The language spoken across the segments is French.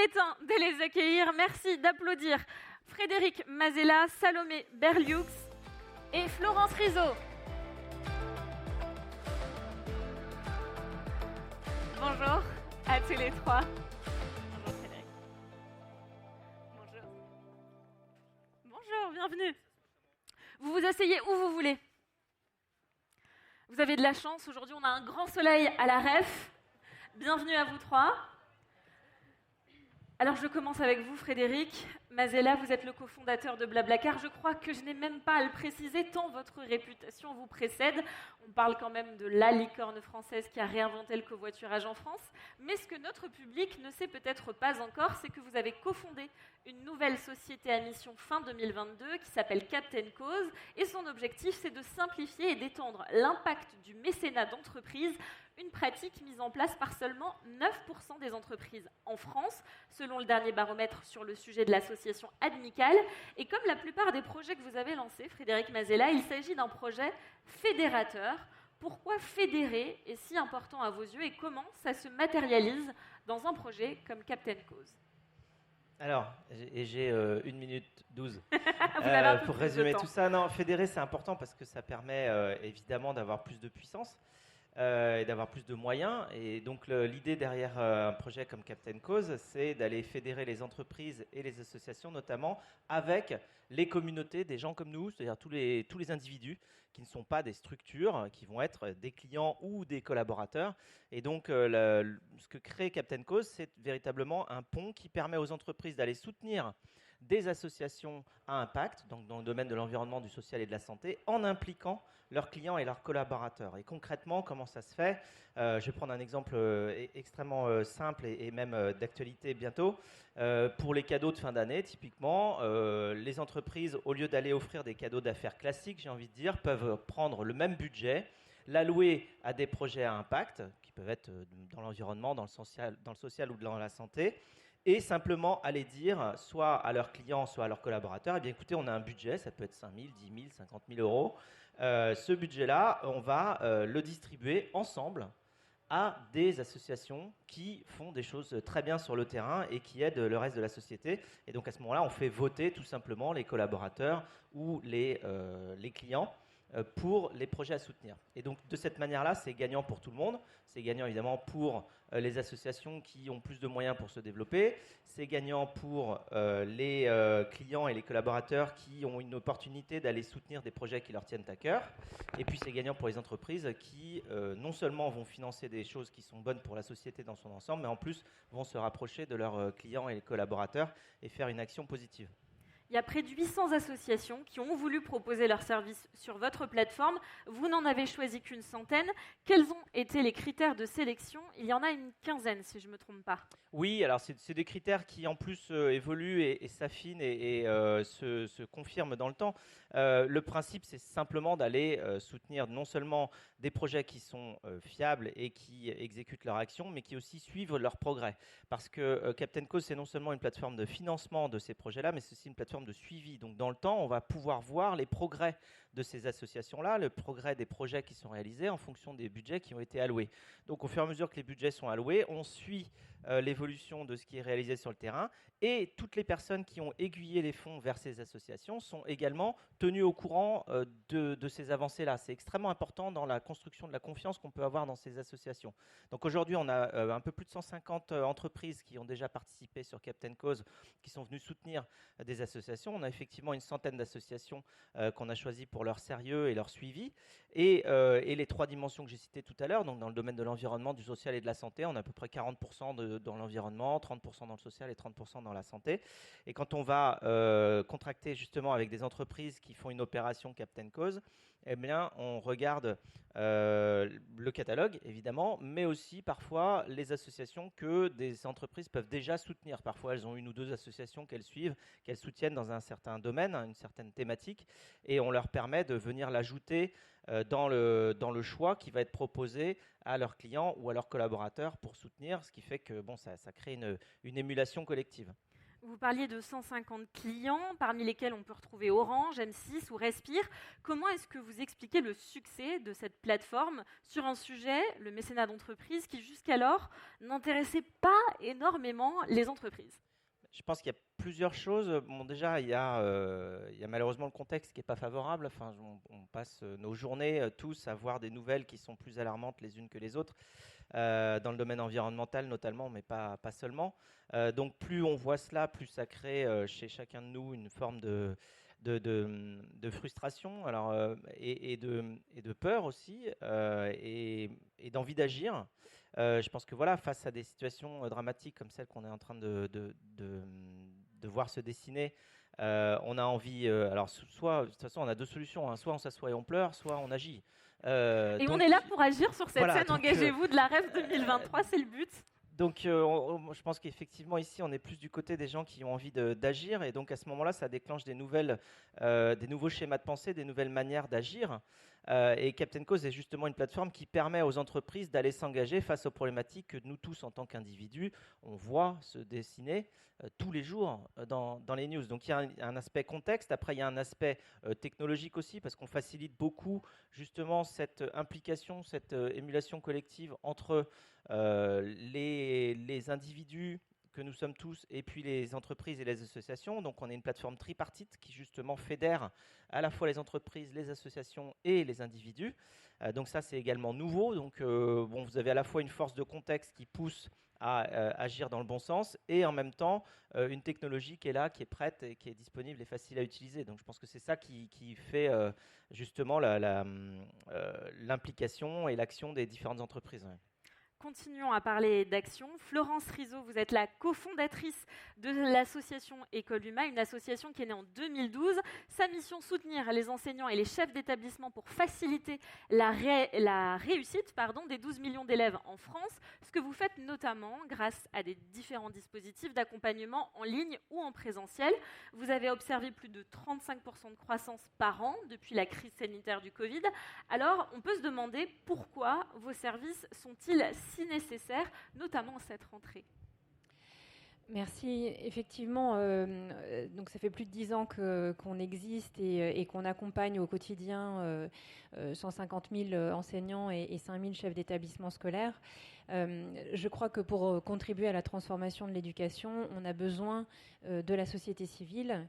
est temps de les accueillir. Merci d'applaudir Frédéric Mazella, Salomé Berlioux et Florence Rizzo. Bonjour à tous les trois. Bonjour Frédéric. Bonjour. Bonjour, bienvenue. Vous vous asseyez où vous voulez. Vous avez de la chance, aujourd'hui on a un grand soleil à la REF. Bienvenue à vous trois. Alors je commence avec vous Frédéric Mazella, vous êtes le cofondateur de Blablacar. Je crois que je n'ai même pas à le préciser tant votre réputation vous précède. On parle quand même de la licorne française qui a réinventé le covoiturage en France. Mais ce que notre public ne sait peut-être pas encore, c'est que vous avez cofondé une nouvelle société à mission fin 2022 qui s'appelle Captain Cause. Et son objectif, c'est de simplifier et d'étendre l'impact du mécénat d'entreprise, une pratique mise en place par seulement 9% des entreprises en France, selon le dernier baromètre sur le sujet de l'association Admical. Et comme la plupart des projets que vous avez lancés, Frédéric Mazella, il s'agit d'un projet fédérateur. Pourquoi fédérer est si important à vos yeux et comment ça se matérialise dans un projet comme Captain Cause? Alors, j'ai 1 minute 12 pour résumer tout temps. ça. Non, fédérer, c'est important parce que ça permet évidemment d'avoir plus de puissance et d'avoir plus de moyens. Et donc, l'idée derrière un projet comme Captain Cause, c'est d'aller fédérer les entreprises et les associations, notamment avec les communautés des gens comme nous, c'est-à-dire tous les individus qui ne sont pas des structures, qui vont être des clients ou des collaborateurs. Et donc, ce que crée Captain Cause, c'est véritablement un pont qui permet aux entreprises d'aller soutenir des associations à impact, donc dans le domaine de l'environnement, du social et de la santé, en impliquant leurs clients et leurs collaborateurs. Et concrètement, comment ça se fait? Je vais prendre un exemple extrêmement simple et même d'actualité bientôt. Pour les cadeaux de fin d'année, typiquement, les entreprises, au lieu d'aller offrir des cadeaux d'affaires classiques, j'ai envie de dire, peuvent prendre le même budget, l'allouer à des projets à impact, qui peuvent être dans l'environnement, dans le social ou dans la santé, et simplement aller dire, soit à leurs clients, soit à leurs collaborateurs, eh bien écoutez, on a un budget, ça peut être 5 000, 10 000, 50 000 euros. Ce budget-là, on va le distribuer ensemble à des associations qui font des choses très bien sur le terrain et qui aident le reste de la société. Et donc à ce moment-là, on fait voter tout simplement les collaborateurs ou les clients pour les projets à soutenir. Et donc de cette manière-là, c'est gagnant pour tout le monde. C'est gagnant évidemment pour les associations qui ont plus de moyens pour se développer. C'est gagnant pour les clients et les collaborateurs qui ont une opportunité d'aller soutenir des projets qui leur tiennent à cœur. Et puis c'est gagnant pour les entreprises qui non seulement vont financer des choses qui sont bonnes pour la société dans son ensemble, mais en plus vont se rapprocher de leurs clients et les collaborateurs et faire une action positive. Il y a près de 800 associations qui ont voulu proposer leurs services sur votre plateforme. Vous n'en avez choisi qu'une centaine. Quels ont été les critères de sélection? Il y en a une quinzaine, si je ne me trompe pas. Oui, alors c'est des critères qui en plus évoluent et s'affinent et se confirment dans le temps. Le principe, c'est simplement d'aller soutenir non seulement des projets qui sont fiables et qui exécutent leur action, mais qui aussi suivent leur progrès. Parce que Captain Cause, c'est non seulement une plateforme de financement de ces projets-là, mais c'est aussi une plateforme de suivi. Donc dans le temps, on va pouvoir voir les progrès de ces associations-là, le progrès des projets qui sont réalisés en fonction des budgets qui ont été alloués. Donc au fur et à mesure que les budgets sont alloués, on suit l'évolution de ce qui est réalisé sur le terrain et toutes les personnes qui ont aiguillé les fonds vers ces associations sont également tenues au courant de ces avancées-là. C'est extrêmement important dans la construction de la confiance qu'on peut avoir dans ces associations. Donc aujourd'hui, on a un peu plus de 150 entreprises qui ont déjà participé sur Captain Cause, qui sont venues soutenir des associations. On a effectivement une centaine d'associations qu'on a choisies pour leur sérieux et leur suivi. Et les 3 dimensions que j'ai citées tout à l'heure, donc dans le domaine de l'environnement, du social et de la santé, on a à peu près 40% dans l'environnement, 30% dans le social et 30% dans la santé. Et quand on va contracter justement avec des entreprises qui font une opération Captain Cause, eh bien, on regarde le catalogue, évidemment, mais aussi parfois les associations que des entreprises peuvent déjà soutenir. Parfois, elles ont 1 ou 2 associations qu'elles suivent, qu'elles soutiennent dans un certain domaine, une certaine thématique, et on leur permet de venir l'ajouter dans le choix qui va être proposé à leurs clients ou à leurs collaborateurs pour soutenir, ce qui fait que bon, ça crée une émulation collective. Vous parliez de 150 clients, parmi lesquels on peut retrouver Orange, M6 ou Respire. Comment est-ce que vous expliquez le succès de cette plateforme sur un sujet, le mécénat d'entreprise, qui jusqu'alors n'intéressait pas énormément les entreprises? Je pense qu'il y a plusieurs choses. Bon, déjà, il y a malheureusement le contexte qui n'est pas favorable. Enfin, on passe nos journées tous à voir des nouvelles qui sont plus alarmantes les unes que les autres, dans le domaine environnemental notamment, mais pas seulement. Donc, plus on voit cela, plus ça crée chez chacun de nous une forme de frustration et de peur aussi, et d'envie d'agir. Je pense que voilà, face à des situations dramatiques comme celles qu'on est en train de voir se dessiner, on a envie. Alors, soit, de toute façon, on a deux solutions, hein, soit on s'assoit et on pleure, soit on agit. Et on est là pour agir sur cette scène. Engagez-vous de la REF 2023, c'est le but. Donc, je pense qu'effectivement, ici, on est plus du côté des gens qui ont envie d'agir. Et donc, à ce moment-là, ça déclenche des nouveaux schémas de pensée, des nouvelles manières d'agir. Et Captain Cause est justement une plateforme qui permet aux entreprises d'aller s'engager face aux problématiques que nous tous, en tant qu'individus, on voit se dessiner tous les jours dans les news. Donc, il y a un aspect contexte. Après, il y a un aspect technologique aussi, parce qu'on facilite beaucoup justement cette implication, cette émulation collective entre les individus que nous sommes tous, et puis les entreprises et les associations. Donc on est une plateforme tripartite qui justement fédère à la fois les entreprises, les associations et les individus. Donc ça, c'est également nouveau. Donc vous avez à la fois une force de contexte qui pousse à agir dans le bon sens, et en même temps une technologie qui est là, qui est prête et qui est disponible et facile à utiliser. Donc je pense que c'est ça qui fait justement l'implication et l'action des différentes entreprises. Ouais. Continuons à parler d'action. Florence Rizzo, vous êtes la cofondatrice de l'association École Huma, une association qui est née en 2012. Sa mission, soutenir les enseignants et les chefs d'établissement pour faciliter la réussite des 12 millions d'élèves en France, ce que vous faites notamment grâce à des différents dispositifs d'accompagnement en ligne ou en présentiel. Vous avez observé plus de 35% de croissance par an depuis la crise sanitaire du Covid. Alors, on peut se demander pourquoi vos services sont-ils si nécessaire, notamment cette rentrée? Merci. Effectivement, donc ça fait plus de 10 ans qu'on existe et qu'on accompagne au quotidien 150 000 enseignants et 5 000 chefs d'établissement scolaire. Je crois que pour contribuer à la transformation de l'éducation, on a besoin de la société civile.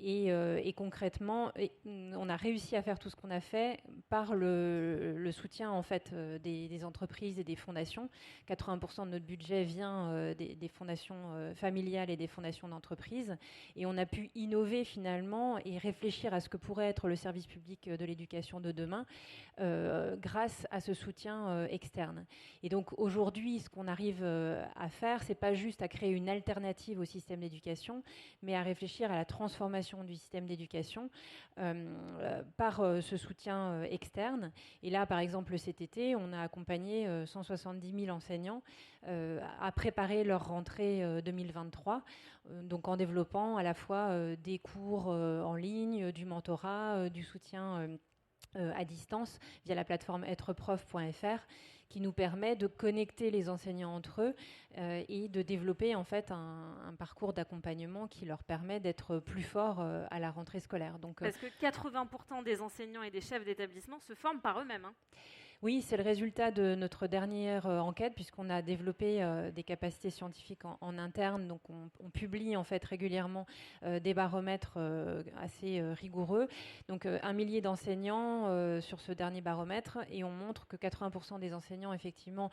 Et concrètement, on a réussi à faire tout ce qu'on a fait par le soutien en fait des entreprises et des fondations. 80% de notre budget vient des fondations familiales et des fondations d'entreprises. Et on a pu innover finalement et réfléchir à ce que pourrait être le service public de l'éducation de demain grâce à ce soutien externe. Et donc aujourd'hui, ce qu'on arrive à faire, c'est pas juste à créer une alternative au système d'éducation, mais à réfléchir à la transformation du système d'éducation par ce soutien externe. Et là, par exemple, cet été, on a accompagné 170 000 enseignants à préparer leur rentrée 2023, donc en développant à la fois des cours en ligne, du mentorat, du soutien à distance via la plateforme êtreprof.fr qui nous permet de connecter les enseignants entre eux et de développer en fait un parcours d'accompagnement qui leur permet d'être plus forts à la rentrée scolaire. Donc, parce que 80% des enseignants et des chefs d'établissement se forment par eux-mêmes. Oui, c'est le résultat de notre dernière enquête, puisqu'on a développé des capacités scientifiques en interne. Donc, on publie en fait régulièrement des baromètres assez rigoureux. Donc, 1 millier d'enseignants sur ce dernier baromètre, et on montre que 80% des enseignants effectivement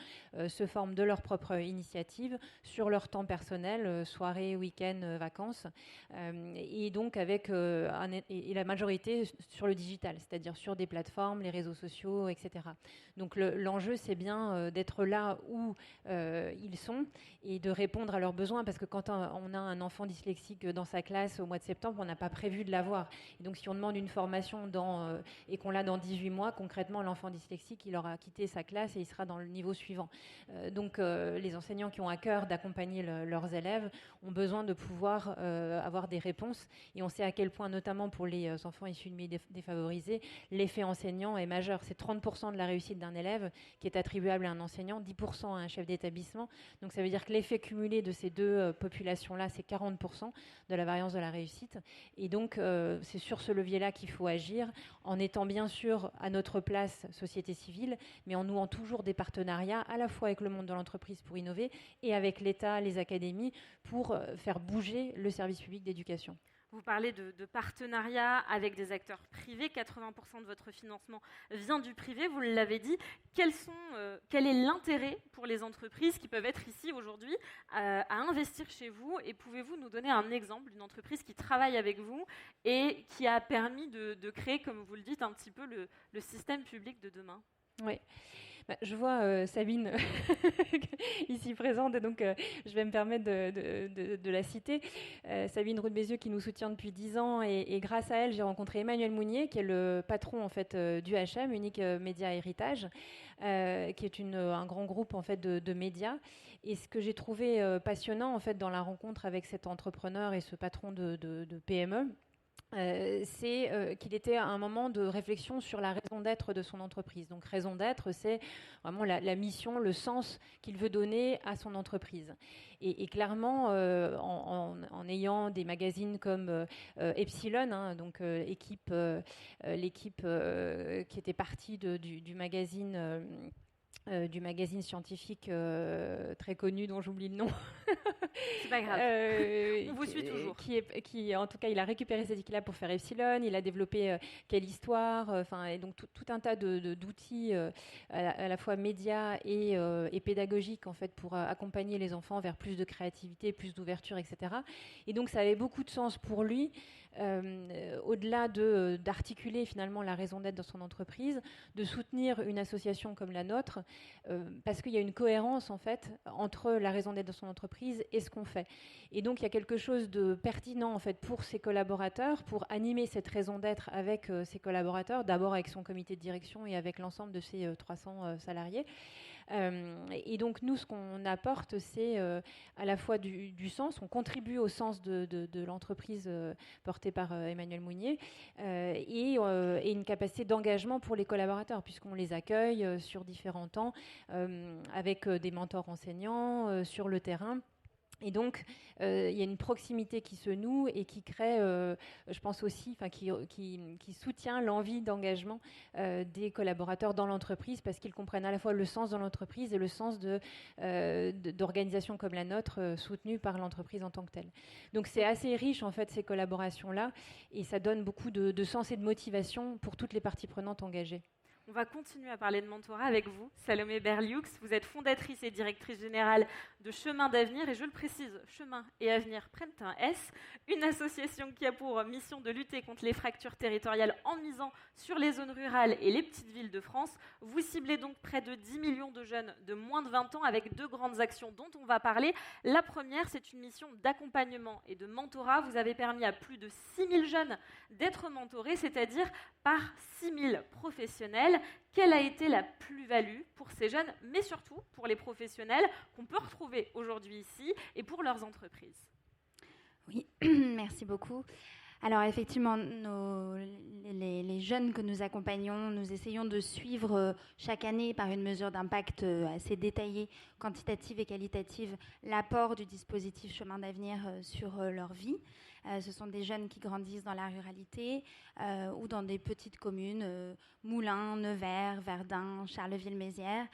se forment de leur propre initiative sur leur temps personnel, soirée, week-end, vacances, et donc avec et la majorité sur le digital, c'est-à-dire sur des plateformes, les réseaux sociaux, etc. Donc l'enjeu, c'est bien d'être là où ils sont et de répondre à leurs besoins, parce que quand on a un enfant dyslexique dans sa classe au mois de septembre, on n'a pas prévu de l'avoir. Et donc si on demande une formation et qu'on l'a dans 18 mois, concrètement, l'enfant dyslexique, il aura quitté sa classe et il sera dans le niveau suivant. Donc les enseignants qui ont à cœur d'accompagner leurs élèves ont besoin de pouvoir avoir des réponses. Et on sait à quel point, notamment pour les enfants issus de milieux défavorisés, l'effet enseignant est majeur. C'est 30% de la réussite réussite d'un élève qui est attribuable à un enseignant, 10% à un chef d'établissement. Donc ça veut dire que l'effet cumulé de ces deux populations-là, c'est 40% de la variance de la réussite. Et donc c'est sur ce levier-là qu'il faut agir, en étant bien sûr à notre place société civile, mais en nouant toujours des partenariats à la fois avec le monde de l'entreprise pour innover et avec l'État, les académies, pour faire bouger le service public d'éducation. Vous parlez de partenariat avec des acteurs privés. 80% de votre financement vient du privé, vous l'avez dit. Quel est l'intérêt pour les entreprises qui peuvent être ici aujourd'hui à investir chez vous? Et pouvez-vous nous donner un exemple d'une entreprise qui travaille avec vous et qui a permis de créer, comme vous le dites, un petit peu le système public de demain? Oui. Je vois Sabine ici présente, et donc je vais me permettre de la citer. Sabine Roux-de-Bézieux qui nous soutient depuis 10 ans, et grâce à elle, j'ai rencontré Emmanuel Mounier, qui est le patron en fait d'UHM, Unique Média Héritage, qui est un grand groupe en fait de médias. Et ce que j'ai trouvé passionnant en fait dans la rencontre avec cet entrepreneur et ce patron de PME, c'est qu'il était à un moment de réflexion sur la raison d'être de son entreprise. Donc raison d'être, c'est vraiment la mission, le sens qu'il veut donner à son entreprise. Et clairement, en ayant des magazines comme Epsilon, hein, donc l'équipe qui était partie du magazine... du magazine scientifique très connu dont j'oublie le nom. C'est pas grave. On vous suit toujours. Qui, en tout cas, il a récupéré cette équipe-là pour faire Epsilon. Il a développé Quelle Histoire. Et donc tout un tas d'outils à la fois médias et pédagogiques en fait pour accompagner les enfants vers plus de créativité, plus d'ouverture, etc. Et donc ça avait beaucoup de sens pour lui. Au-delà d'articuler finalement la raison d'être dans son entreprise, de soutenir une association comme la nôtre, parce qu'il y a une cohérence en fait entre la raison d'être dans son entreprise et ce qu'on fait. Et donc il y a quelque chose de pertinent en fait pour ses collaborateurs, pour animer cette raison d'être avec ses collaborateurs, d'abord avec son comité de direction et avec l'ensemble de ses 300 salariés. Et donc nous, ce qu'on apporte, c'est à la fois du sens, on contribue au sens de l'entreprise portée par Emmanuel Mounier, et une capacité d'engagement pour les collaborateurs, puisqu'on les accueille sur différents temps, avec des mentors enseignants sur le terrain. Et donc, il y a une proximité qui se noue et qui crée, je pense aussi, qui soutient l'envie d'engagement des collaborateurs dans l'entreprise, parce qu'ils comprennent à la fois le sens de l'entreprise et le sens d'organisations comme la nôtre, soutenues par l'entreprise en tant que telle. Donc, c'est assez riche, en fait, ces collaborations-là, et ça donne beaucoup de sens et de motivation pour toutes les parties prenantes engagées. On va continuer à parler de mentorat avec vous, Salomé Berlioux. Vous êtes fondatrice et directrice générale de Chemin d'Avenir, et je le précise, Chemin et Avenir prennent un S, une association qui a pour mission de lutter contre les fractures territoriales en misant sur les zones rurales et les petites villes de France. Vous ciblez donc près de 10 millions de jeunes de moins de 20 ans avec 2 grandes actions dont on va parler. La première, c'est une mission d'accompagnement et de mentorat. Vous avez permis à plus de 6 000 jeunes d'être mentorés, c'est-à-dire par 6 000 professionnels. Quelle a été la plus-value pour ces jeunes, mais surtout pour les professionnels qu'on peut retrouver aujourd'hui ici et pour leurs entreprises? Oui, merci beaucoup. Alors effectivement, les jeunes que nous accompagnons, nous essayons de suivre chaque année par une mesure d'impact assez détaillée, quantitative et qualitative, l'apport du dispositif Chemin d'Avenir sur leur vie. Ce sont des jeunes qui grandissent dans la ruralité ou dans des petites communes, Moulins, Nevers, Verdun, Charleville-Mézières,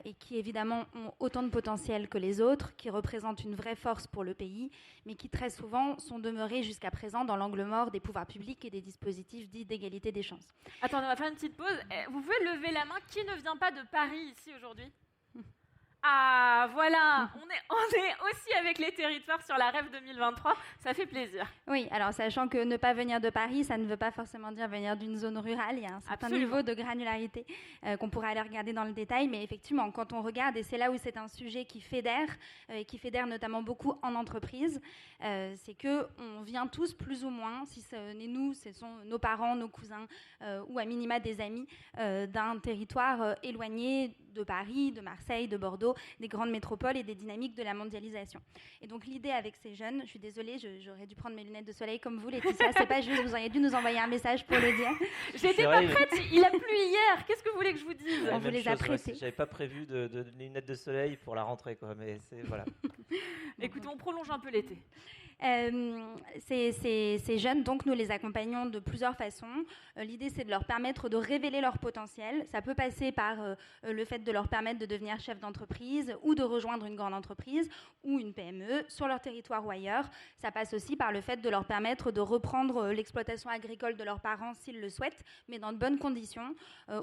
et qui évidemment ont autant de potentiel que les autres, qui représentent une vraie force pour le pays, mais qui très souvent sont demeurés jusqu'à présent dans l'angle mort des pouvoirs publics et des dispositifs dits d'égalité des chances. Attendez, on va faire une petite pause. Vous pouvez lever la main. Qui ne vient pas de Paris ici aujourd'hui? Ah, voilà, on est aussi avec les territoires sur la REF 2023, ça fait plaisir. Oui, alors sachant que ne pas venir de Paris, ça ne veut pas forcément dire venir d'une zone rurale, il y a un certain niveau de granularité qu'on pourrait aller regarder dans le détail, mais effectivement, quand on regarde, et c'est là où c'est un sujet qui fédère notamment beaucoup en entreprise, c'est qu'on vient tous plus ou moins, si ce n'est nous, ce sont nos parents, nos cousins, ou à minima des amis, d'un territoire éloigné de Paris, de Marseille, de Bordeaux, des grandes métropoles et des dynamiques de la mondialisation. Et donc l'idée avec ces jeunes, je suis désolée, j'aurais dû prendre mes lunettes de soleil comme vous, Laetitia, c'est pas juste, vous auriez dû nous envoyer un message pour le dire. J'étais pas prête, il a plu hier, qu'est-ce que vous voulez que je vous dise? On vous les a prêtés. J'avais pas prévu de lunettes de soleil pour la rentrée, quoi, mais c'est voilà. Écoutez, on prolonge un peu l'été. Ces jeunes, donc, nous les accompagnons de plusieurs façons. L'idée, c'est de leur permettre de révéler leur potentiel. Ça peut passer par le fait de leur permettre de devenir chef d'entreprise ou de rejoindre une grande entreprise ou une PME sur leur territoire ou ailleurs. Ça passe aussi par le fait de leur permettre de reprendre l'exploitation agricole de leurs parents s'ils le souhaitent, mais dans de bonnes conditions,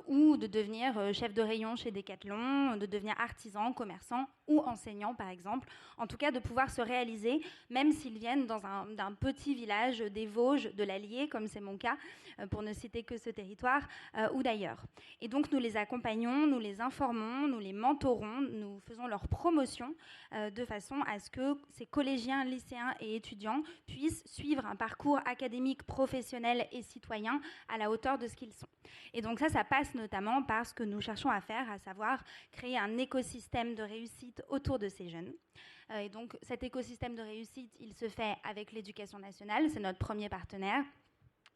ou de devenir chef de rayon chez Decathlon, de devenir artisan, commerçant ou enseignant, par exemple. En tout cas, de pouvoir se réaliser, même s'ils viennent d'un petit village des Vosges, de l'Allier, comme c'est mon cas, pour ne citer que ce territoire, ou d'ailleurs. Et donc, nous les accompagnons, nous les informons, nous les mentorons, nous faisons leur promotion de façon à ce que ces collégiens, lycéens et étudiants puissent suivre un parcours académique, professionnel et citoyen à la hauteur de ce qu'ils sont. Et donc ça passe notamment par ce que nous cherchons à faire, à savoir créer un écosystème de réussite autour de ces jeunes. Et donc cet écosystème de réussite, il se fait avec l'Éducation nationale, c'est notre premier partenaire,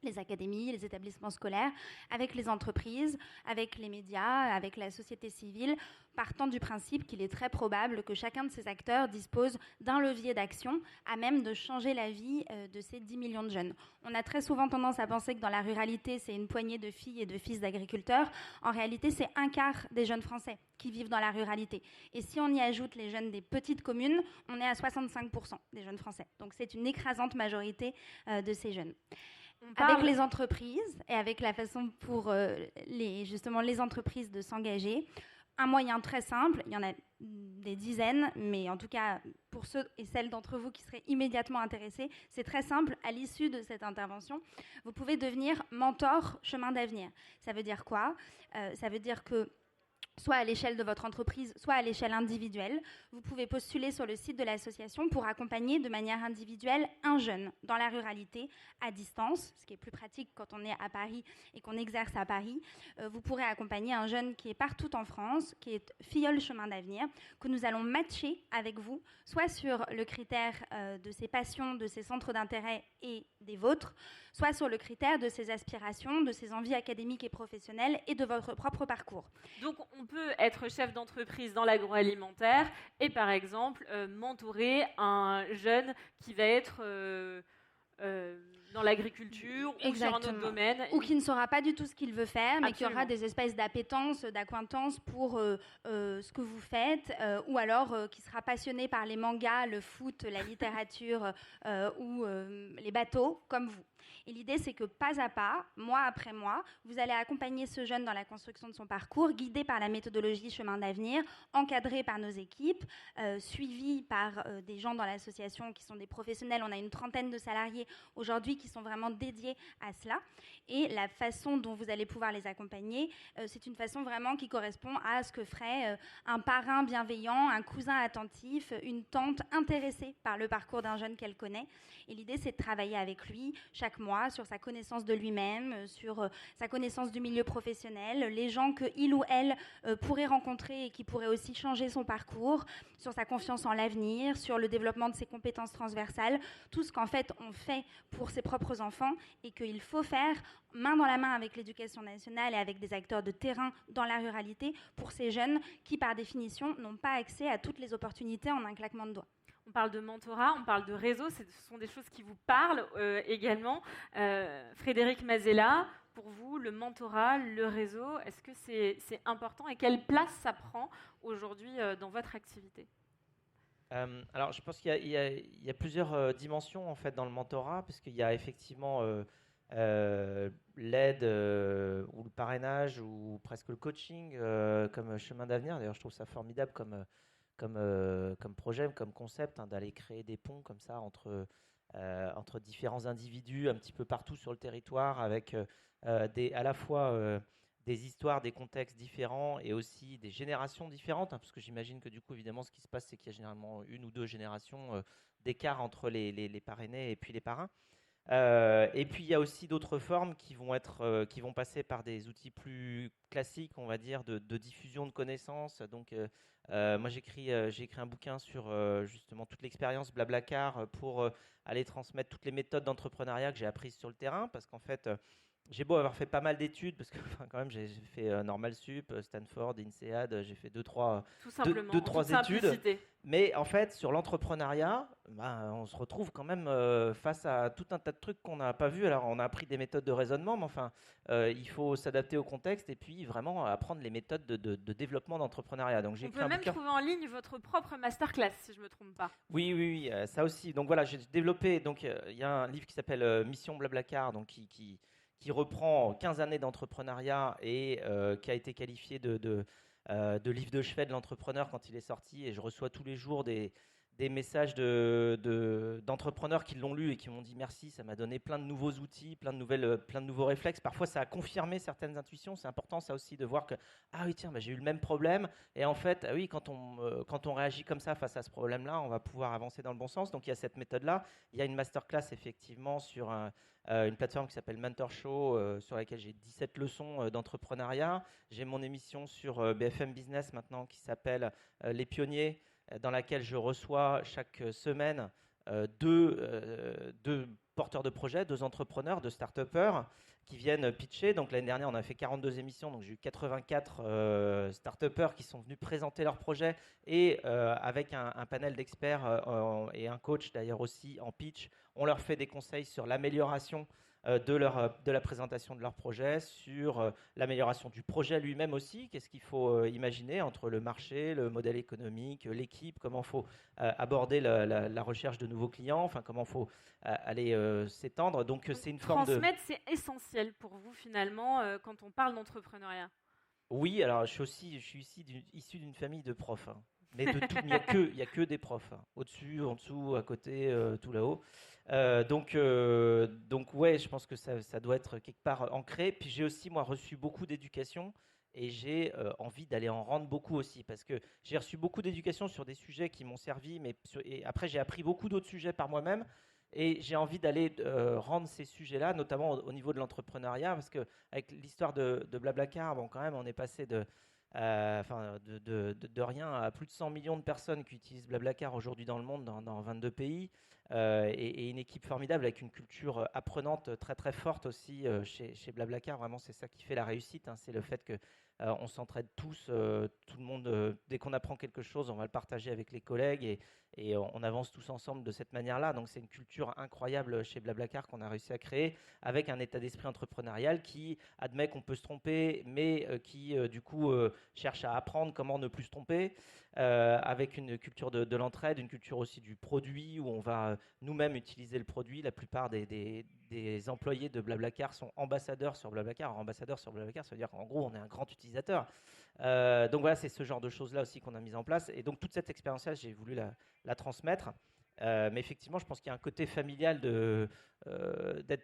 les académies, les établissements scolaires, avec les entreprises, avec les médias, avec la société civile, partant du principe qu'il est très probable que chacun de ces acteurs dispose d'un levier d'action à même de changer la vie de ces 10 millions de jeunes. On a très souvent tendance à penser que dans la ruralité, c'est une poignée de filles et de fils d'agriculteurs. En réalité, c'est un quart des jeunes Français qui vivent dans la ruralité. Et si on y ajoute les jeunes des petites communes, on est à 65% des jeunes Français. Donc c'est une écrasante majorité de ces jeunes. Avec les entreprises et avec la façon pour les entreprises de s'engager, un moyen très simple, il y en a des dizaines, mais en tout cas pour ceux et celles d'entre vous qui seraient immédiatement intéressés, c'est très simple, à l'issue de cette intervention, vous pouvez devenir mentor chemin d'avenir. Ça veut dire quoi? Ça veut dire que soit à l'échelle de votre entreprise, soit à l'échelle individuelle. Vous pouvez postuler sur le site de l'association pour accompagner de manière individuelle un jeune dans la ruralité, à distance, ce qui est plus pratique quand on est à Paris et qu'on exerce à Paris. Vous pourrez accompagner un jeune qui est partout en France, qui est filleul chemin d'avenir, que nous allons matcher avec vous, soit sur le critère de ses passions, de ses centres d'intérêt et des vôtres, soit sur le critère de ses aspirations, de ses envies académiques et professionnelles et de votre propre parcours. Donc, on peut être chef d'entreprise dans l'agroalimentaire et, par exemple, mentorer un jeune qui va être dans l'agriculture ou sur un autre domaine. Ou qui ne saura pas du tout ce qu'il veut faire, mais Absolument. qui aura des espèces d'appétence, d'acquaintance pour ce que vous faites, ou alors qui sera passionné par les mangas, le foot, la littérature ou les bateaux, comme vous. Et l'idée, c'est que pas à pas, mois après mois, vous allez accompagner ce jeune dans la construction de son parcours, guidé par la méthodologie Chemin d'avenir, encadré par nos équipes, suivi par des gens dans l'association qui sont des professionnels. On a une 30aine de salariés aujourd'hui qui sont vraiment dédiés à cela. Et la façon dont vous allez pouvoir les accompagner, c'est une façon vraiment qui correspond à ce que ferait un parrain bienveillant, un cousin attentif, une tante intéressée par le parcours d'un jeune qu'elle connaît. Et l'idée, c'est de travailler avec lui chaque mois sur sa connaissance de lui-même, sur sa connaissance du milieu professionnel, les gens qu'il ou elle pourrait rencontrer et qui pourraient aussi changer son parcours, sur sa confiance en l'avenir, sur le développement de ses compétences transversales, tout ce qu'en fait on fait pour ses propres enfants et qu'il faut faire main dans la main avec l'Éducation nationale et avec des acteurs de terrain dans la ruralité pour ces jeunes qui, par définition, n'ont pas accès à toutes les opportunités en un claquement de doigts. On parle de mentorat, on parle de réseau, ce sont des choses qui vous parlent également. Frédéric Mazella, pour vous, le mentorat, le réseau, est-ce que c'est important et quelle place ça prend aujourd'hui dans votre activité ? Alors, je pense qu'il y a plusieurs dimensions en fait dans le mentorat, parce qu'il y a effectivement l'aide ou le parrainage ou presque le coaching comme chemin d'avenir. D'ailleurs, je trouve ça formidable comme projet, comme concept, hein, d'aller créer des ponts comme ça entre différents individus un petit peu partout sur le territoire, avec à la fois des histoires, des contextes différents et aussi des générations différentes, hein, parce que j'imagine que du coup, évidemment, ce qui se passe, c'est qu'il y a généralement une ou deux générations d'écart entre les parrainés et puis les parrains. Et puis il y a aussi d'autres formes qui vont passer par des outils plus classiques, on va dire, de diffusion de connaissances. Donc moi j'ai écrit un bouquin sur justement toute l'expérience Blablacar pour aller transmettre toutes les méthodes d'entrepreneuriat que j'ai apprises sur le terrain, parce qu'en fait j'ai beau avoir fait pas mal d'études, parce que enfin, quand même j'ai fait Normal Sup, Stanford, INSEAD, j'ai fait deux, trois Tout simplement, deux, trois toute études. simplicité. Mais en fait, sur l'entrepreneuriat, on se retrouve quand même face à tout un tas de trucs qu'on n'a pas vus. Alors, on a appris des méthodes de raisonnement, mais enfin, il faut s'adapter au contexte et puis vraiment apprendre les méthodes de développement d'entrepreneuriat. Donc, j'ai On écrit peut un même bouquin. trouver en ligne votre propre masterclass, si je ne me trompe pas. Oui, oui, oui, ça aussi. Donc voilà, j'ai développé. Donc, il y a un livre qui s'appelle Mission Blablacar, donc qui reprend 15 années d'entrepreneuriat et qui a été qualifié de livre de chevet de l'entrepreneur quand il est sorti. Et je reçois tous les jours des messages d'entrepreneurs qui l'ont lu et qui m'ont dit merci, ça m'a donné plein de nouveaux outils, plein de nouveaux réflexes. Parfois, ça a confirmé certaines intuitions. C'est important, ça aussi, de voir que ah oui, tiens, j'ai eu le même problème. Et en fait, ah oui, quand on réagit comme ça face à ce problème-là, on va pouvoir avancer dans le bon sens. Donc, il y a cette méthode-là. Il y a une masterclass, effectivement, sur une plateforme qui s'appelle Mentor Show, sur laquelle j'ai 17 leçons d'entrepreneuriat. J'ai mon émission sur BFM Business maintenant qui s'appelle Les Pionniers, dans laquelle je reçois chaque semaine deux porteurs de projets, deux entrepreneurs, deux start-upers qui viennent pitcher. Donc l'année dernière, on a fait 42 émissions, donc j'ai eu 84 start-upers qui sont venus présenter leurs projets et avec un panel d'experts et un coach d'ailleurs aussi en pitch, on leur fait des conseils sur l'amélioration de la présentation de leur projet, sur l'amélioration du projet lui-même aussi. Qu'est-ce qu'il faut imaginer entre le marché, le modèle économique, l'équipe, comment il faut aborder la recherche de nouveaux clients, enfin comment il faut aller s'étendre. Donc c'est une forme de... Transmettre, c'est essentiel pour vous finalement quand on parle d'entrepreneuriat. Oui, alors je suis issu d'une famille de profs. Hein. Mais de tout, il n'y a que des profs. Hein. Au-dessus, en dessous, à côté, tout là-haut. Donc ouais, je pense que ça doit être quelque part ancré. Puis j'ai aussi, moi, reçu beaucoup d'éducation et j'ai envie d'aller en rendre beaucoup aussi. Parce que j'ai reçu beaucoup d'éducation sur des sujets qui m'ont servi, et après j'ai appris beaucoup d'autres sujets par moi-même. Et j'ai envie d'aller rendre ces sujets-là, notamment au niveau de l'entrepreneuriat, parce qu'avec l'histoire de Blablacar, bon, quand même, on est passé de rien à plus de 100 millions de personnes qui utilisent Blablacar aujourd'hui dans le monde, dans 22 pays, et une équipe formidable avec une culture apprenante très très forte aussi chez Blablacar. Vraiment, c'est ça qui fait la réussite, hein, c'est le fait que on s'entraide tous, tout le monde, dès qu'on apprend quelque chose, on va le partager avec les collègues et on avance tous ensemble de cette manière-là. Donc c'est une culture incroyable chez Blablacar qu'on a réussi à créer avec un état d'esprit entrepreneurial qui admet qu'on peut se tromper, mais qui du coup cherche à apprendre comment ne plus se tromper, avec une culture de l'entraide, une culture aussi du produit où on va nous-mêmes utiliser le produit. La plupart des employés de Blablacar sont ambassadeurs sur Blablacar. Alors, ambassadeurs sur Blablacar, ça veut dire qu'en gros, on est un grand utilisateur. Donc voilà, c'est ce genre de choses-là aussi qu'on a mis en place. Et donc toute cette expérience-là, j'ai voulu la transmettre. Mais effectivement, je pense qu'il y a un côté familial d'être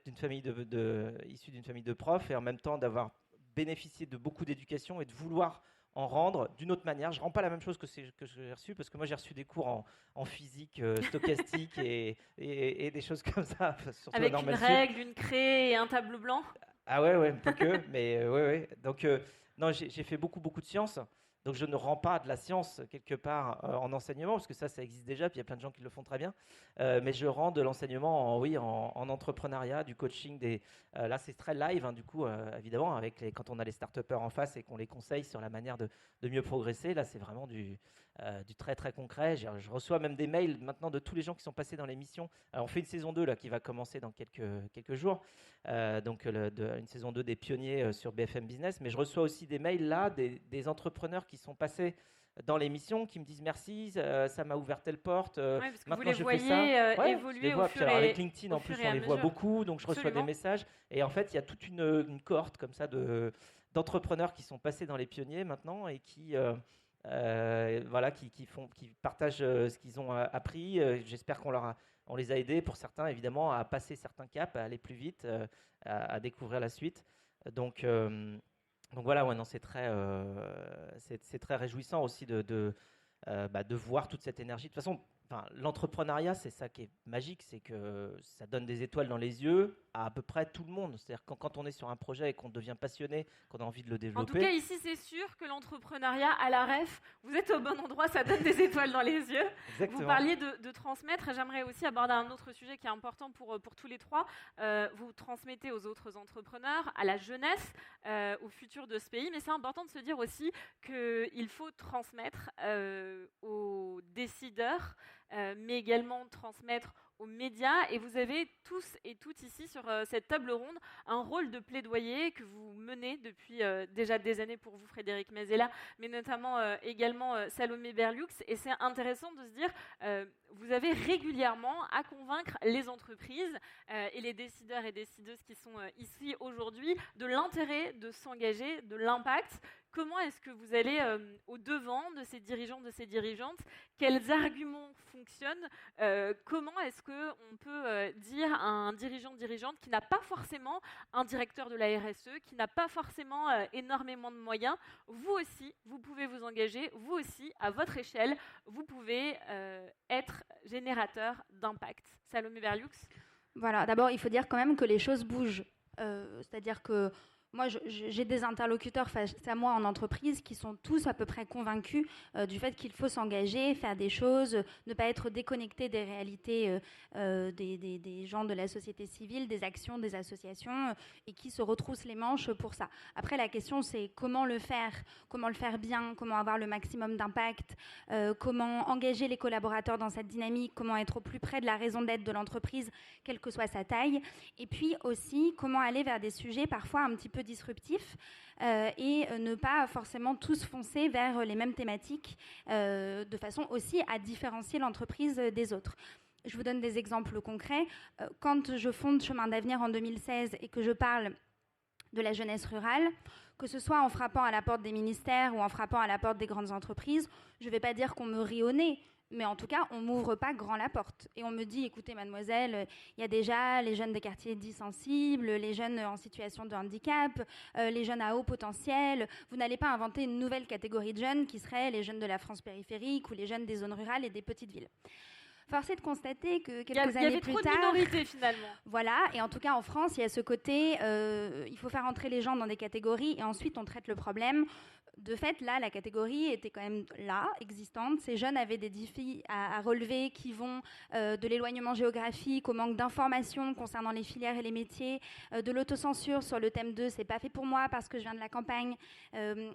issu d'une famille de profs et en même temps d'avoir bénéficié de beaucoup d'éducation et de vouloir en rendre d'une autre manière. Je ne rends pas la même chose que j'ai reçu, parce que moi j'ai reçu des cours en physique stochastique et des choses comme ça. Surtout avec une règle, une craie et un tableau blanc. Ah ouais, pas que, mais ouais. Donc non, j'ai fait beaucoup de sciences. Donc je ne rends pas de la science quelque part en enseignement, parce que ça existe déjà, puis il y a plein de gens qui le font très bien. Mais je rends de l'enseignement en entrepreneuriat, du coaching. Là, c'est très live, hein, du coup, évidemment, quand on a les start-upers en face et qu'on les conseille sur la manière de mieux progresser. Là, c'est vraiment du très très concret. Je reçois même des mails maintenant de tous les gens qui sont passés dans l'émission. Alors, on fait une saison 2 là, qui va commencer dans quelques jours. Une saison 2 des pionniers sur BFM Business. Mais je reçois aussi des mails là, des entrepreneurs qui sont passés dans l'émission, qui me disent merci, ça m'a ouvert telle porte. Parce que maintenant vous les je voyez fais ça. évoluer au fur et avec LinkedIn en fur plus et à on les voit mesure. beaucoup, donc je reçois des messages. Et en fait il y a toute une cohorte comme ça d'entrepreneurs qui sont passés dans les pionniers maintenant et qui partagent ce qu'ils ont appris. J'espère on les a aidés pour certains évidemment à passer certains caps, à aller plus vite, à découvrir la suite. Donc voilà, ouais, non, c'est très réjouissant aussi de voir toute cette énergie. De toute façon, l'entrepreneuriat, c'est ça qui est magique, c'est que ça donne des étoiles dans les yeux à peu près tout le monde. C'est-à-dire quand on est sur un projet et qu'on devient passionné, qu'on a envie de le développer. En tout cas, ici, c'est sûr que l'entrepreneuriat à la REF, vous êtes au bon endroit, ça donne des étoiles dans les yeux. Exactement. Vous parliez de transmettre, et j'aimerais aussi aborder un autre sujet qui est important pour tous les trois. Vous transmettez aux autres entrepreneurs, à la jeunesse, au futur de ce pays, mais c'est important de se dire aussi qu'il faut transmettre aux décideurs, mais également transmettre aux médias, et vous avez tous et toutes ici sur cette table ronde un rôle de plaidoyer que vous menez depuis déjà des années pour vous, Frédéric Mazella, mais notamment également Salomé Berlioux, et c'est intéressant de se dire vous avez régulièrement à convaincre les entreprises et les décideurs et décideuses qui sont ici aujourd'hui de l'intérêt de s'engager, de l'impact. Comment est-ce que vous allez au-devant de ces dirigeants, de ces dirigeantes? Quels arguments fonctionnent? Comment est-ce qu'on peut dire à un dirigeant, dirigeante qui n'a pas forcément un directeur de la RSE, qui n'a pas forcément énormément de moyens, vous aussi, vous pouvez vous engager, vous aussi, à votre échelle, vous pouvez être générateur d'impact. Salomé Berlioux? Voilà, d'abord, il faut dire quand même que les choses bougent. C'est-à-dire que moi, j'ai des interlocuteurs face à moi en entreprise qui sont tous à peu près convaincus du fait qu'il faut s'engager, faire des choses, ne pas être déconnecté des réalités des gens de la société civile, des actions, des associations, et qui se retroussent les manches pour ça. Après, la question, c'est comment le faire bien, comment avoir le maximum d'impact, comment engager les collaborateurs dans cette dynamique, comment être au plus près de la raison d'être de l'entreprise, quelle que soit sa taille, et puis aussi comment aller vers des sujets parfois un petit peu disruptifs et ne pas forcément tous foncer vers les mêmes thématiques de façon aussi à différencier l'entreprise des autres. Je vous donne des exemples concrets. Quand je fonde Chemin d'Avenir en 2016 et que je parle de la jeunesse rurale, que ce soit en frappant à la porte des ministères ou en frappant à la porte des grandes entreprises, je ne vais pas dire qu'on me rit au nez, mais en tout cas, on ne m'ouvre pas grand la porte. Et on me dit, écoutez, mademoiselle, il y a déjà les jeunes des quartiers dits sensibles, les jeunes en situation de handicap, les jeunes à haut potentiel. Vous n'allez pas inventer une nouvelle catégorie de jeunes qui seraient les jeunes de la France périphérique ou les jeunes des zones rurales et des petites villes. Force est de constater que quelques années plus tard... Il y avait trop de minorités, finalement. Voilà, et en tout cas, en France, il y a ce côté, il faut faire entrer les gens dans des catégories et ensuite on traite le problème. De fait, là, la catégorie était quand même là, existante. Ces jeunes avaient des défis à relever qui vont de l'éloignement géographique au manque d'informations concernant les filières et les métiers, de l'autocensure sur le thème de « c'est pas fait pour moi parce que je viens de la campagne »,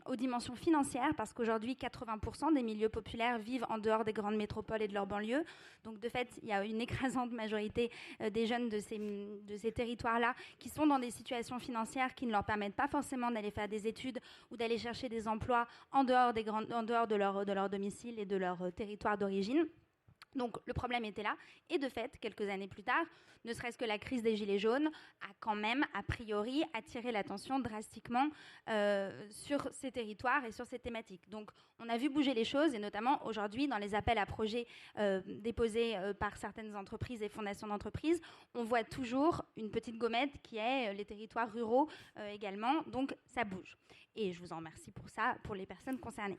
aux dimensions financières, parce qu'aujourd'hui, 80% des milieux populaires vivent en dehors des grandes métropoles et de leurs banlieues. Donc, de fait, il y a une écrasante majorité des jeunes de ces territoires-là qui sont dans des situations financières qui ne leur permettent pas forcément d'aller faire des études ou d'aller chercher des emplois en dehors de leur domicile et de leur territoire d'origine. Donc le problème était là, et de fait, quelques années plus tard, ne serait-ce que la crise des Gilets jaunes a quand même, a priori, attiré l'attention drastiquement sur ces territoires et sur ces thématiques. Donc on a vu bouger les choses, et notamment aujourd'hui, dans les appels à projets déposés par certaines entreprises et fondations d'entreprises, on voit toujours une petite gommette qui est les territoires ruraux également, donc ça bouge. Et je vous en remercie pour ça, pour les personnes concernées.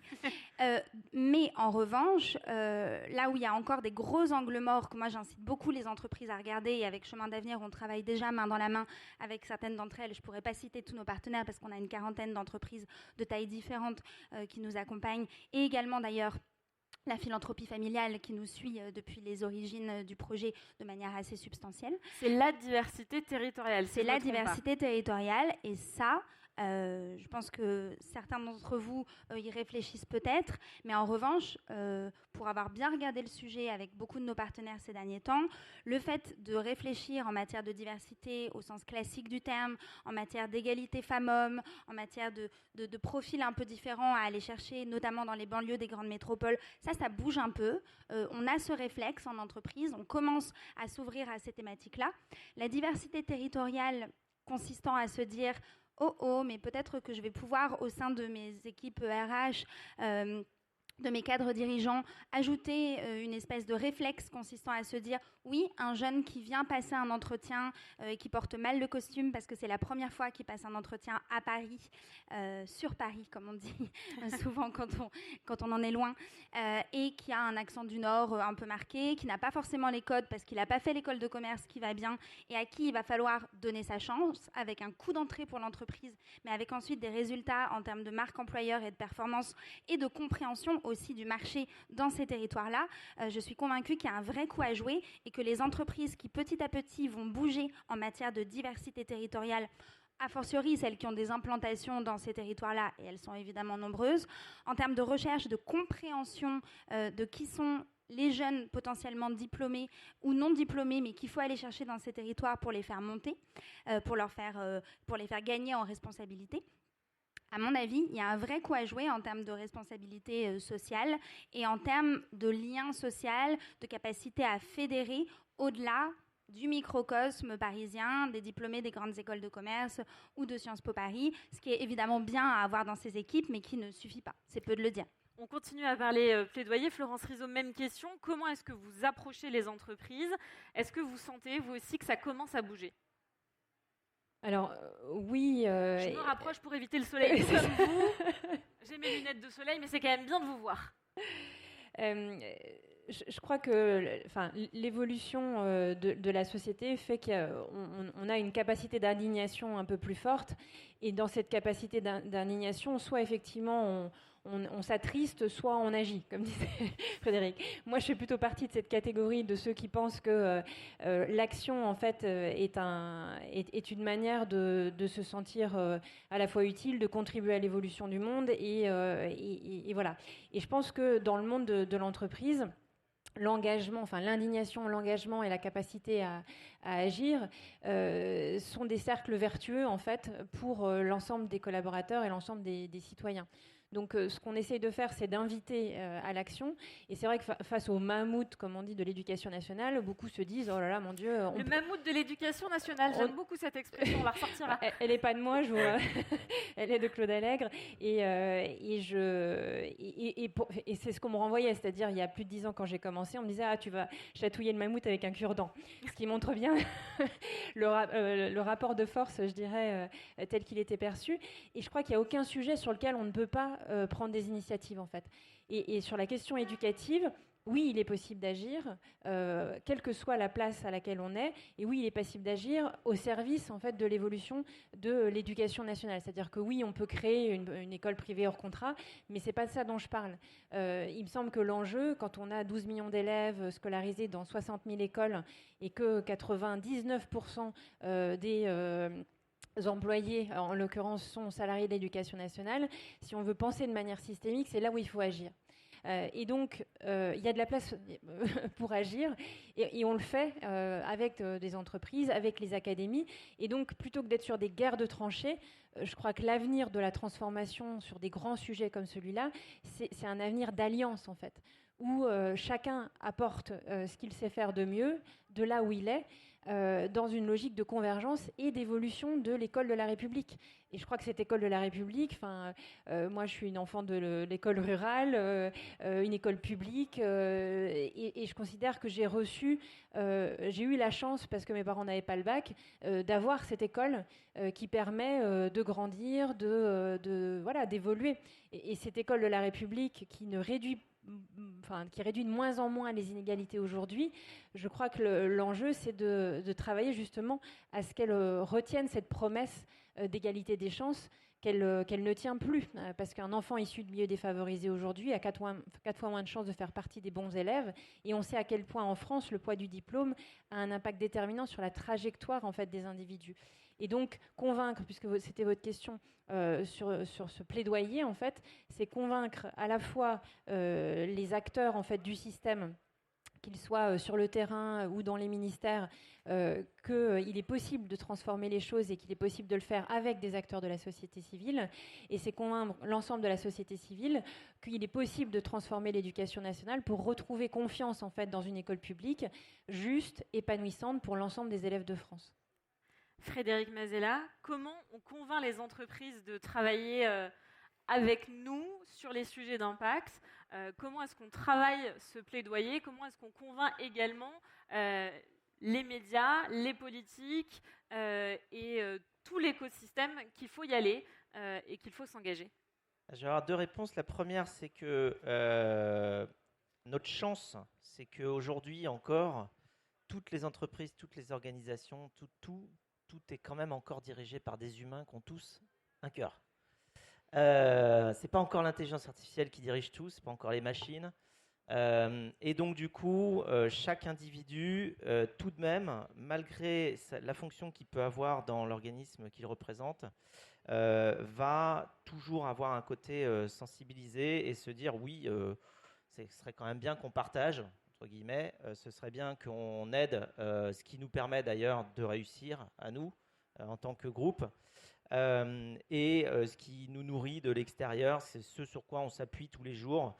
Mais en revanche, là où il y a encore des gros angles morts, que moi j'incite beaucoup les entreprises à regarder, et avec Chemin d'Avenir, on travaille déjà main dans la main avec certaines d'entre elles. Je ne pourrais pas citer tous nos partenaires parce qu'on a une quarantaine d'entreprises de tailles différentes qui nous accompagnent, et également d'ailleurs la philanthropie familiale qui nous suit depuis les origines du projet de manière assez substantielle. C'est la diversité territoriale. C'est la diversité territoriale, et ça... je pense que certains d'entre vous y réfléchissent peut-être, mais en revanche, pour avoir bien regardé le sujet avec beaucoup de nos partenaires ces derniers temps, le fait de réfléchir en matière de diversité au sens classique du terme, en matière d'égalité femmes-hommes, en matière de profils un peu différents à aller chercher, notamment dans les banlieues des grandes métropoles, ça bouge un peu. On a ce réflexe en entreprise, on commence à s'ouvrir à ces thématiques-là. La diversité territoriale consistant à se dire mais peut-être que je vais pouvoir, au sein de mes équipes RH, de mes cadres dirigeants, ajouter une espèce de réflexe consistant à se dire Oui, un jeune qui vient passer un entretien et qui porte mal le costume parce que c'est la première fois qu'il passe un entretien à Paris, sur Paris, comme on dit souvent quand on en est loin, et qui a un accent du Nord un peu marqué, qui n'a pas forcément les codes parce qu'il n'a pas fait l'école de commerce qui va bien et à qui il va falloir donner sa chance avec un coût d'entrée pour l'entreprise, mais avec ensuite des résultats en termes de marque employeur et de performance et de compréhension aussi du marché dans ces territoires-là. Je suis convaincue qu'il y a un vrai coup à jouer et que les entreprises qui petit à petit vont bouger en matière de diversité territoriale, a fortiori celles qui ont des implantations dans ces territoires-là, et elles sont évidemment nombreuses, en termes de recherche, de compréhension de qui sont les jeunes potentiellement diplômés ou non diplômés, mais qu'il faut aller chercher dans ces territoires pour les faire monter, pour les faire gagner en responsabilité. À mon avis, il y a un vrai coup à jouer en termes de responsabilité sociale et en termes de lien social, de capacité à fédérer au-delà du microcosme parisien, des diplômés des grandes écoles de commerce ou de Sciences Po Paris, ce qui est évidemment bien à avoir dans ces équipes, mais qui ne suffit pas. C'est peu de le dire. On continue à parler plaidoyer. Florence Rizzo, même question. Comment est-ce que vous approchez les entreprises ? Est-ce que vous sentez, vous aussi, que ça commence à bouger ? Alors, oui... Je me rapproche pour éviter le soleil, comme vous. J'ai mes lunettes de soleil, mais c'est quand même bien de vous voir. Je crois que l'évolution de la société fait qu'on a une capacité d'indignation un peu plus forte. Et dans cette capacité d'indignation, soit effectivement on s'attriste, soit on agit, comme disait Frédéric. Moi, je fais plutôt partie de cette catégorie de ceux qui pensent que l'action, en fait, est une manière de se sentir à la fois utile, de contribuer à l'évolution du monde. Et voilà. Et je pense que dans le monde de l'entreprise, l'engagement, l'indignation, l'engagement et la capacité à agir sont des cercles vertueux, en fait, pour l'ensemble des collaborateurs et l'ensemble des citoyens. Donc, ce qu'on essaye de faire, c'est d'inviter à l'action. Et c'est vrai que face au mammouth, comme on dit, de l'éducation nationale, beaucoup se disent « Oh là là, mon Dieu... » Le mammouth de l'éducation nationale, j'aime beaucoup cette expression, on la ressortira. Elle n'est pas de moi, je vois. Elle est de Claude Allègre. Et c'est ce qu'on me renvoyait, c'est-à-dire il y a plus de 10 ans, quand j'ai commencé, on me disait « Ah, tu vas chatouiller le mammouth avec un cure-dent ». Ce qui montre bien le rapport de force, je dirais, tel qu'il était perçu. Et je crois qu'il n'y a aucun sujet sur lequel on ne peut pas prendre des initiatives, en fait. Et sur la question éducative, oui, il est possible d'agir, quelle que soit la place à laquelle on est, et oui, il est possible d'agir au service, en fait, de l'évolution de l'éducation nationale. C'est-à-dire que oui, on peut créer une école privée hors contrat, mais c'est pas de ça dont je parle. Il me semble que l'enjeu, quand on a 12 millions d'élèves scolarisés dans 60 000 écoles, et que 99% des employés, en l'occurrence, sont salariés de l'éducation nationale, si on veut penser de manière systémique, c'est là où il faut agir. Et donc, il y a de la place pour agir, et on le fait avec des entreprises, avec les académies. Et donc, plutôt que d'être sur des guerres de tranchées, je crois que l'avenir de la transformation sur des grands sujets comme celui-là, c'est un avenir d'alliance, en fait, où chacun apporte ce qu'il sait faire de mieux, de là où il est, dans une logique de convergence et d'évolution de l'école de la République. Et je crois que cette école de la République, moi je suis une enfant de l'école rurale, une école publique, et je considère que j'ai eu la chance, parce que mes parents n'avaient pas le bac, d'avoir cette école qui permet de grandir, d'évoluer. Et cette école de la République qui réduit de moins en moins les inégalités aujourd'hui, je crois que l'enjeu, c'est de travailler justement à ce qu'elle retienne cette promesse d'égalité des chances qu'elle ne tient plus. Parce qu'un enfant issu de milieux défavorisés aujourd'hui a 4 fois moins de chances de faire partie des bons élèves. Et on sait à quel point en France, le poids du diplôme a un impact déterminant sur la trajectoire, en fait, des individus. Et donc, convaincre, puisque c'était votre question sur ce plaidoyer, en fait, c'est convaincre à la fois les acteurs, en fait, du système, qu'ils soient sur le terrain ou dans les ministères, qu'il est possible de transformer les choses et qu'il est possible de le faire avec des acteurs de la société civile. Et c'est convaincre l'ensemble de la société civile qu'il est possible de transformer l'éducation nationale pour retrouver confiance, en fait, dans une école publique juste, épanouissante pour l'ensemble des élèves de France. Frédéric Mazella, comment on convainc les entreprises de travailler avec nous sur les sujets d'impact. Comment est-ce qu'on travaille ce plaidoyer? Comment est-ce qu'on convainc également les médias, les politiques et tout l'écosystème qu'il faut y aller et qu'il faut s'engager? Je vais avoir deux réponses. La première, c'est que notre chance, c'est qu'aujourd'hui encore, toutes les entreprises, toutes les organisations, tout est quand même encore dirigé par des humains qui ont tous un cœur. C'est pas encore l'intelligence artificielle qui dirige tout, c'est pas encore les machines. Et donc du coup, chaque individu, tout de même, malgré la fonction qu'il peut avoir dans l'organisme qu'il représente, va toujours avoir un côté sensibilisé et se dire oui, ce serait quand même bien qu'on partage, entre guillemets, ce serait bien qu'on aide, ce qui nous permet d'ailleurs de réussir à nous en tant que groupe. Et ce qui nous nourrit de l'extérieur, c'est ce sur quoi on s'appuie tous les jours.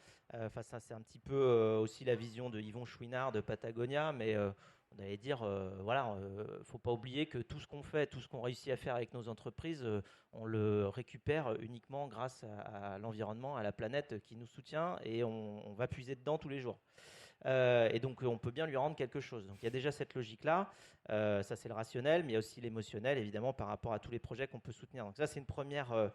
Ça, c'est un petit peu aussi la vision de Yvon Chouinard de Patagonia, mais on allait dire, voilà, faut pas oublier que tout ce qu'on fait, tout ce qu'on réussit à faire avec nos entreprises, on le récupère uniquement grâce à l'environnement, à la planète qui nous soutient, et on va puiser dedans tous les jours. Et donc on peut bien lui rendre quelque chose. Donc il y a déjà cette logique-là, ça c'est le rationnel, mais il y a aussi l'émotionnel évidemment par rapport à tous les projets qu'on peut soutenir. Donc ça c'est une première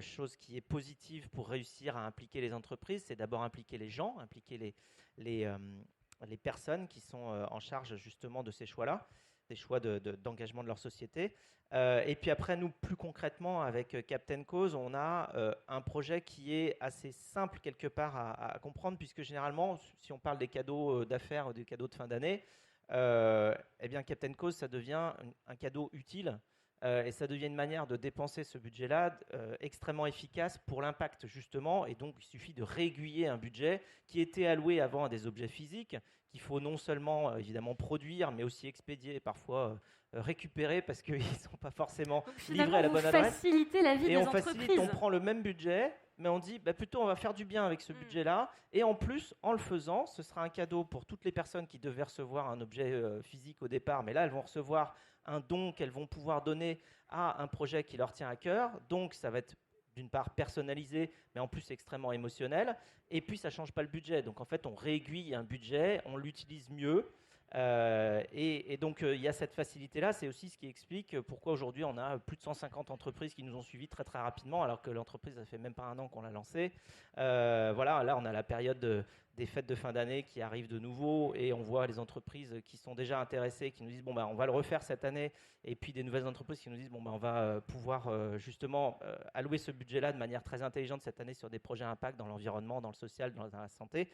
chose qui est positive pour réussir à impliquer les entreprises, c'est d'abord impliquer les gens, impliquer les personnes qui sont en charge justement de ces choix-là, des choix d'engagement de leur société. Et puis après, nous, plus concrètement, avec Captain Cause, on a un projet qui est assez simple quelque part à comprendre, puisque généralement, si on parle des cadeaux d'affaires, des cadeaux de fin d'année, eh bien Captain Cause, ça devient un cadeau utile. Et ça devient une manière de dépenser ce budget-là extrêmement efficace pour l'impact justement, et donc il suffit de réaiguiller un budget qui était alloué avant à des objets physiques qu'il faut non seulement évidemment produire, mais aussi expédier et parfois récupérer parce qu'ils ne sont pas forcément livrés à la bonne adresse. Faciliter la vie des entreprises. Facilite, on prend le même budget, mais on dit plutôt on va faire du bien avec ce budget-là, et en plus, en le faisant, ce sera un cadeau pour toutes les personnes qui devaient recevoir un objet physique au départ, mais là elles vont recevoir un don qu'elles vont pouvoir donner à un projet qui leur tient à cœur. Donc ça va être d'une part personnalisé, mais en plus extrêmement émotionnel. Et puis ça ne change pas le budget. Donc en fait, on réaiguille un budget, on l'utilise mieux. Et donc il y a cette facilité-là. C'est aussi ce qui explique pourquoi aujourd'hui on a plus de 150 entreprises qui nous ont suivis très très rapidement, alors que l'entreprise, ça fait même pas un an qu'on l'a lancée. Voilà, là on a la période des fêtes de fin d'année qui arrivent de nouveau, et on voit les entreprises qui sont déjà intéressées, qui nous disent on va le refaire cette année, et puis des nouvelles entreprises qui nous disent on va pouvoir justement allouer ce budget-là de manière très intelligente cette année sur des projets à impact dans l'environnement, dans le social, dans la santé.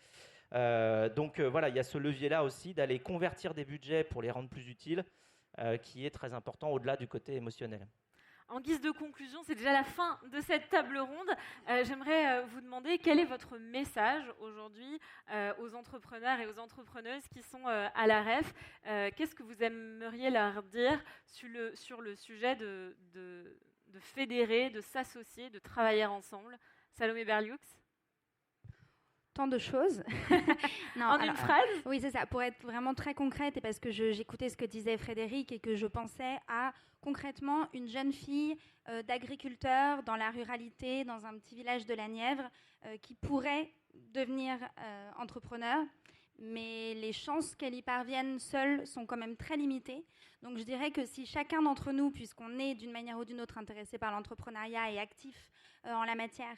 Donc voilà, il y a ce levier-là aussi d'aller convertir des budgets pour les rendre plus utiles, qui est très important au-delà du côté émotionnel. En guise de conclusion, c'est déjà la fin de cette table ronde. J'aimerais vous demander quel est votre message aujourd'hui aux entrepreneurs et aux entrepreneuses qui sont à la REF. Qu'est-ce que vous aimeriez leur dire sur le sujet de fédérer, de s'associer, de travailler ensemble? Salomé Berlioux? Tant de choses. Une phrase? Oui, c'est ça. Pour être vraiment très concrète, et parce que j'écoutais ce que disait Frédéric et que je pensais à concrètement une jeune fille d'agriculteur dans la ruralité, dans un petit village de la Nièvre, qui pourrait devenir entrepreneur, mais les chances qu'elle y parvienne seule sont quand même très limitées. Donc je dirais que si chacun d'entre nous, puisqu'on est d'une manière ou d'une autre intéressé par l'entrepreneuriat et actif en la matière,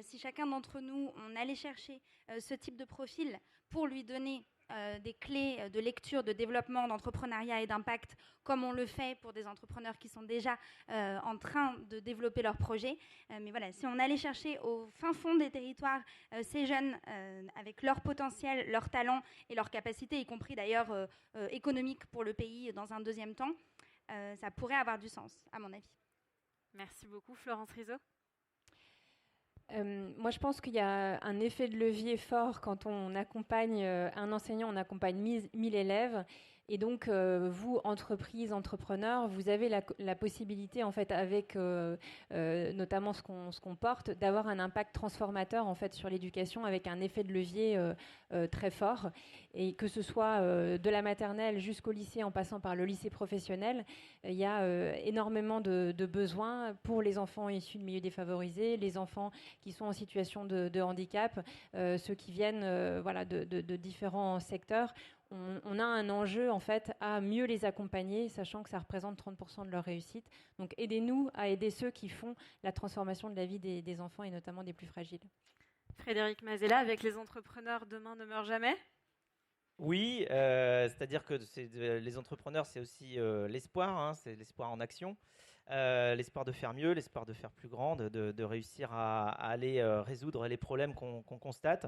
si chacun d'entre nous, on allait chercher ce type de profil pour lui donner des clés de lecture, de développement, d'entrepreneuriat et d'impact, comme on le fait pour des entrepreneurs qui sont déjà en train de développer leurs projets. Mais voilà, si on allait chercher au fin fond des territoires ces jeunes avec leur potentiel, leur talent et leur capacité, y compris d'ailleurs économique pour le pays dans un deuxième temps, ça pourrait avoir du sens, à mon avis. Merci beaucoup. Florence Rizzo? Moi, je pense qu'il y a un effet de levier fort quand on accompagne un enseignant, on accompagne 1000 élèves. Et donc, vous, entreprises, entrepreneurs, vous avez la possibilité, en fait, avec notamment ce qu'on porte, d'avoir un impact transformateur, en fait, sur l'éducation, avec un effet de levier très fort. Et que ce soit de la maternelle jusqu'au lycée, en passant par le lycée professionnel, il y a énormément de besoins pour les enfants issus de milieux défavorisés, les enfants qui sont en situation de handicap, ceux qui viennent voilà, de différents secteurs. On a un enjeu en fait à mieux les accompagner, sachant que ça représente 30% de leur réussite. Donc aidez-nous à aider ceux qui font la transformation de la vie des enfants et notamment des plus fragiles. Frédéric Mazella, avec les entrepreneurs, demain ne meurt jamais. Oui, c'est-à-dire que les entrepreneurs, c'est aussi l'espoir, hein, c'est l'espoir en action, l'espoir de faire mieux, l'espoir de faire plus grand, de réussir à aller résoudre les problèmes qu'on constate.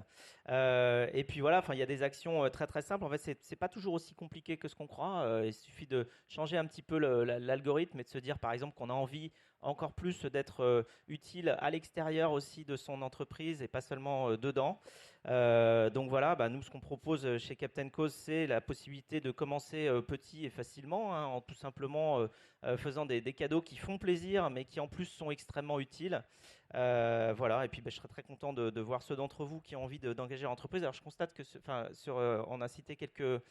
Et puis voilà, il y a des actions très très simples. En fait, c'est pas toujours aussi compliqué que ce qu'on croit. Il suffit de changer un petit peu l'algorithme et de se dire, par exemple, qu'on a envie encore plus d'être utile à l'extérieur aussi de son entreprise et pas seulement dedans. Donc voilà, nous ce qu'on propose chez Captain Cause, c'est la possibilité de commencer petit et facilement, hein, en tout simplement faisant des cadeaux qui font plaisir, mais qui en plus sont extrêmement utiles. Voilà, et puis je serais très content de voir ceux d'entre vous qui ont envie d'engager l'entreprise. Alors je constate que on a cité quelques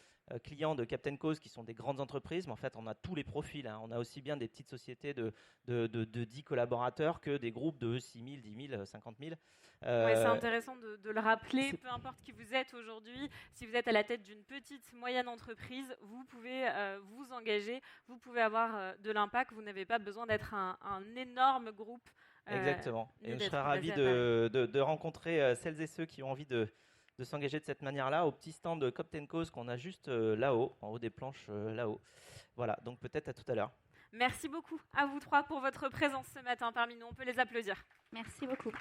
clients de Captain Cause qui sont des grandes entreprises, mais en fait on a tous les profils, hein. On a aussi bien des petites sociétés de 10 collaborateurs que des groupes de 6 000, 10 000, 50 000. Ouais, c'est intéressant de le rappeler, peu importe qui vous êtes aujourd'hui, si vous êtes à la tête d'une petite, moyenne entreprise, vous pouvez vous engager, vous pouvez avoir de l'impact, vous n'avez pas besoin d'être un énorme groupe. Exactement. Et je serais ravi de rencontrer celles et ceux qui ont envie de s'engager de cette manière-là au petit stand de Captain Cause qu'on a juste là-haut, en haut des planches là-haut. Voilà, donc peut-être à tout à l'heure. Merci beaucoup à vous trois pour votre présence ce matin parmi nous. On peut les applaudir. Merci beaucoup.